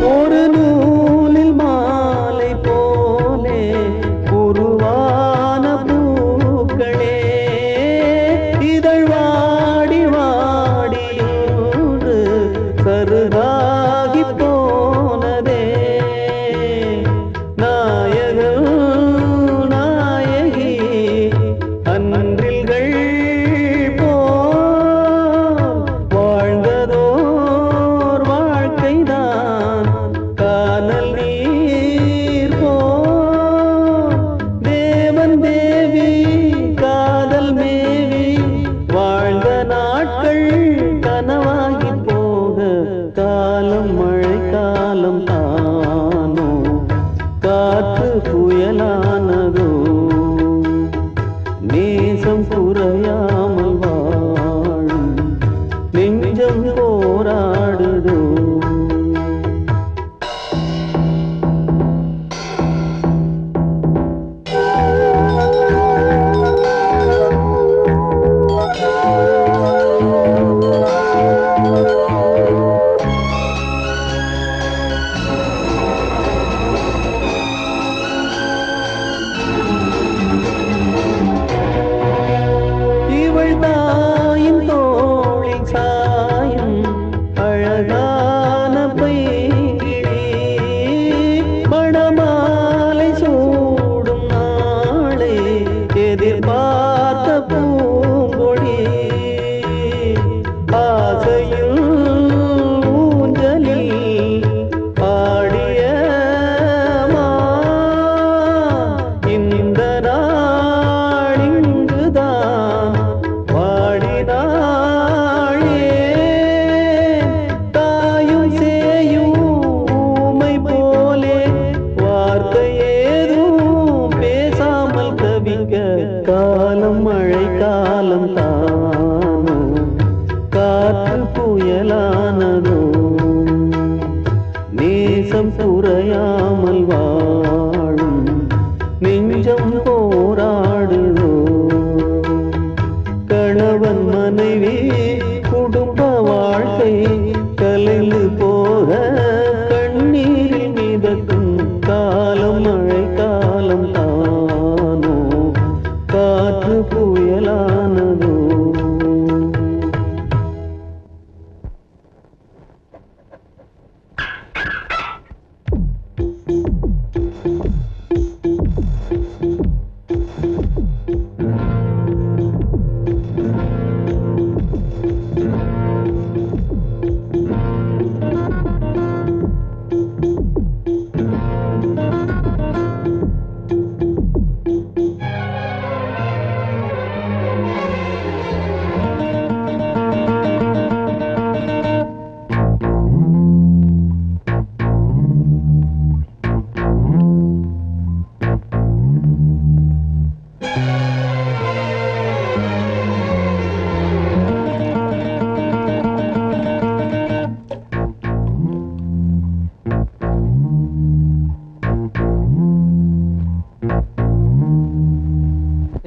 ஒரு நூலில் மாலை போலே உருவான பூக்களே இதழ் வாடி வாடியோடு கருதாகி போனதே நாயகன் நாயகி அன்றில்கள் போல் வாழ்ந்ததோர் வாழ்க்கைதான் கானல் நீர் போல் தேவன் தேவி காதல் மேவி வாழ்ந்த நாட்கள் கனவாகி போக காலம் மழை காலம் தானோ காற்று புயலானதோ நேசம் குறையாமல் வாழும் நெஞ்சம் போராடுதோ இவள் தாயின் தோளில் சாயும் அழகான பைங்கிளி மணமாலை சூடும் நாளை எதிர்பார்த்த பூங்கொடி ஆசையில் ஊஞ்சலில் ஆடிய இந்த நாளிங்குதான் வாடினாளே தாயும் சேயும் ஊமை போலே வார்த்தை ஏதும் பேசாமல் தவிக்க காலம் மழை காலம் தானோ காற்று புயலானதோ நேசம் குறையாமல் வாழும் நெஞ்சம் போராடுதோ கணவன் மனைவி குடும்ப வாழ்க்கை கலைந்து போக கண்ணீரில் மிதக்கும் காலம் மழை காலம் தானோ காற்று புயலானதோ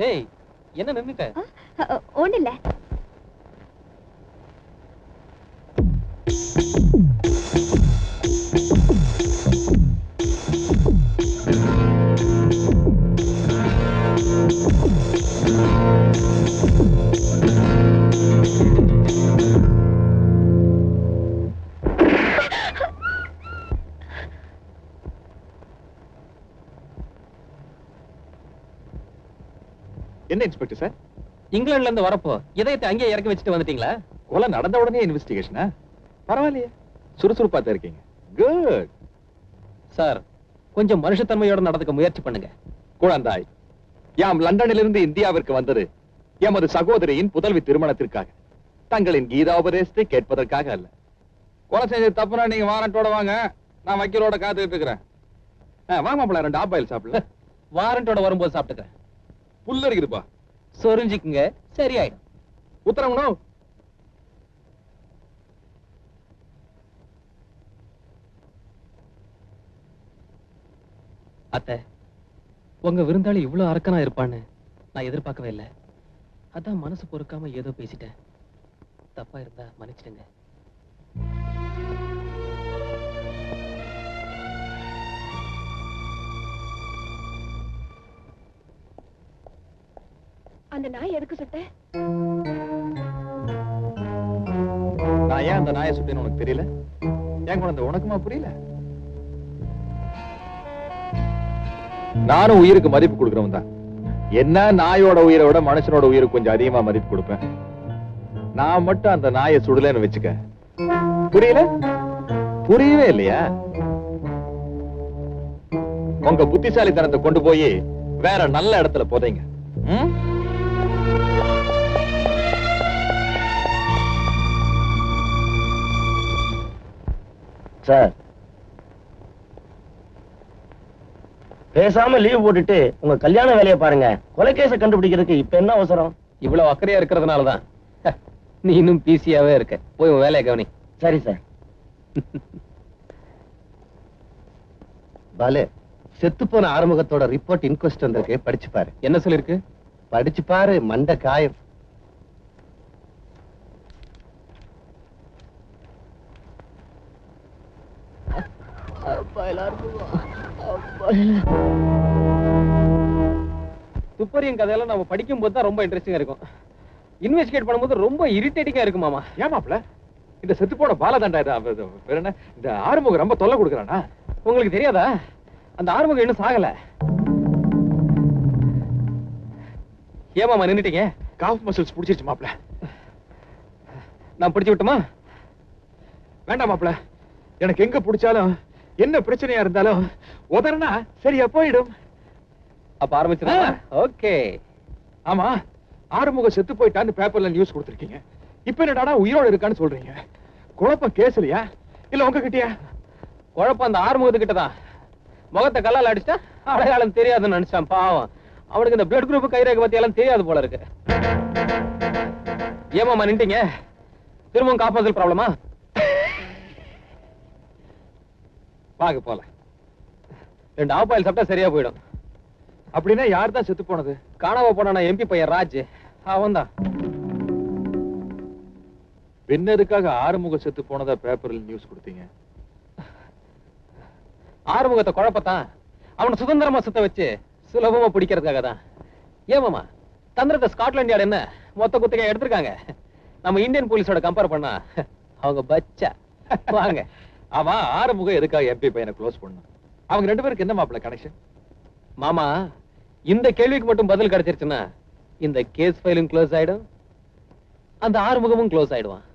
ஏய் என்ன நின்னுட்ட? ஒண்ணு இல்ல. என்ன இன்ஸ்பெக்டர் சார், இங்கிலாந்துல இருந்து வரப்போ இதயத்தை அங்கேயே இறக்கி வச்சுட்டு வந்துட்டீங்களா? கொலை நடந்த உடனே இன்வெஸ்டிகேஷனா? பரவாயில்லையே, சுறுசுறுப்பா தான் இருக்கீங்க. குட் சார், கொஞ்சம் மனுஷத்தன்மையோட நடந்துக்க முயற்சி பண்ணுங்க. குழந்தாய், யாம் லண்டனிலிருந்து இந்தியாவிற்கு வந்தது எமது சகோதரியின் புதல்வி திருமணத்திற்காக, தங்களின் கீதாபதேசத்தை கேட்பதற்காக அல்ல. கொலை செஞ்சது தப்புனா நீங்க வாரண்டோட வாங்க, நான் வக்கீலோட காத்துக்கிட்டு இருக்கிறேன். வாங்க மாப்பிள்ள, 2 ஆப்பாயில் சாப்பிடல. வாரண்டோட வரும்போது சாப்பிட்டுக்கிறேன். புல்ல இருக்குதுப்பா, சொரிஞ்சுக்குங்க, சரியாயிடும். உத்தரவுனோ? அத்தை, உங்க விருந்தாளி இவ்வளவு அரக்கனா இருப்பான்னு நான் எதிர்பார்க்கவே இல்லை. அதான் மனசு பொறுக்காம ஏதோ பேசிட்டேன். தப்பா இருந்தா மன்னிச்சிடுங்க. அந்த நாய் எதுக்கு சுட்ட? நான் ஏன் அந்த நாயை சுட்டேன்னு உனக்கு தெரியல? ஏன் குழந்தை உனக்குமா புரியல? நானும் உயிருக்கு மதிப்பு கொடுக்கிறவன் தான். என்ன நாயோட உயிரை விட மனுஷனோட உயிருக்கு கொஞ்சம் அதிகமா மதிப்பு கொடுப்பேன். நான் மட்டும் அந்த நாயை சுடலன்னு வச்சுக்க. புரியல? புரியவே இல்லையா? உங்க புத்திசாலித்தனத்தை கொண்டு போய் வேற நல்ல இடத்துல போதைங்க. சார், பேசாம லீவ் போட்டுட்டு உங்க கல்யாண வேலையை பாருங்க. கொலைகேஸை கண்டுபிடிக்கிறதுக்கு இப்ப என்ன அவசரம்? இவ்வளவு அக்கறையா இருக்கிறதுனாலதான் நீ இன்னும் பிசியாவே இருக்க. போய் உன் வேலையை கவனி. சரி சார். பாலு, செத்து போன ஆறுமுகத்தோட ரிப்போர்ட் இன்கொஸ்ட் வந்திருக்கு, படிச்சு பாரு. என்ன சொல்லிருக்கு? படிச்சு பாரு, மண்டை காயம். துப்பறியும் கதையெல்லாம் நம்ம படிக்கும் போது தான் ரொம்ப இன்ட்ரெஸ்டிங்கா இருக்கும். இன்வெஸ்டிகேட் பண்ணும்போது ரொம்ப இரிட்டேட்டிங்கா இருக்கு மாமா. ஏமாப்ல, இந்த செத்து போன பாலதண்டா வேற என்ன, இந்த ஆறுமுகம் ரொம்ப தொல்லை கொடுக்கறானா? உங்களுக்கு தெரியாதா? அந்த ஆறுமுகம் இன்னும் சாகல. ஏமாமா நின்னுட்டீங்க? காஃப் மசில்ஸ் புடிச்சிருச்சு மாப்ள. நான் பிடிச்சு விட்டுமா? வேண்டாம் மாப்ள, எனக்கு எங்க பிடிச்சாலும் என்ன பிரச்சனையா இருந்தாலும் உதறனா சரியா போயிடும். அப்ப ஆரம்பிச்சுனா? ஓகே. ஆமா, ஆறுமுகம் செத்து போயிட்டான்னு பேப்பர்ல நியூஸ் கொடுத்திருக்கீங்க. இப்ப என்னடா உயிரோட இருக்கான்னு சொல்றீங்க? குழப்பம் கேஸ்லயா இல்ல உங்க கிட்டயா? குழப்பம் அந்த ஆறுமுகத்துக்கிட்ட தான். முகத்தை கல்லால் அடிச்சா அடையாளம் தெரியாதுன்னு நினைச்சான் பாவம். அவனுக்கு இந்த பிளட் குரூப் கைரேகை பத்தி எல்லாம் தெரியாது போல இருக்கு. ஏமாமா நின்ட்டீங்க? திரும்பவும் காப்பாசல் ப்ராப்ளமா? வாங்க போல. 2 ஆப்பாயில் சாப்பிட்டா சரியா போயிடும். அப்படின்னா யார் தான் செத்து போனது? காணாம போனா எம்பி பையன் ராஜ், அவன் தான். பின்னதுக்காக ஆறுமுகம் செத்து போனதா பேப்பர்ல நியூஸ் கொடுத்தீங்க? ஆறுமுகத்தை குழப்பத்தான் அவனை சுதந்திரமா சுத்த வச்சு சுலபமா பிடிக்கிறதுக்காக தான். ஏமாமா தந்திரத்தை ஸ்காட்லாண்ட் யார்டு என்ன மொத்த குத்தகை எடுத்திருக்காங்க. நம்ம இந்தியன் போலீஸோட கம்பேர் பண்ணா அவங்க பச்சா. வாங்க. ஆமா, ஆறுமுகம் எதுக்காக எம்பி பையனை க்ளோஸ் பண்ணணும்? அவங்க 2 பேருக்கு என்ன மாப்ள கனெக்ஷன்? மாமா, இந்த கேள்விக்கு மட்டும் பதில் கிடைச்சிருச்சுன்னா இந்த கேஸ் ஃபைலும் க்ளோஸ் ஆயிடும், அந்த ஆறுமுகமும் க்ளோஸ் ஆயிடுவான்.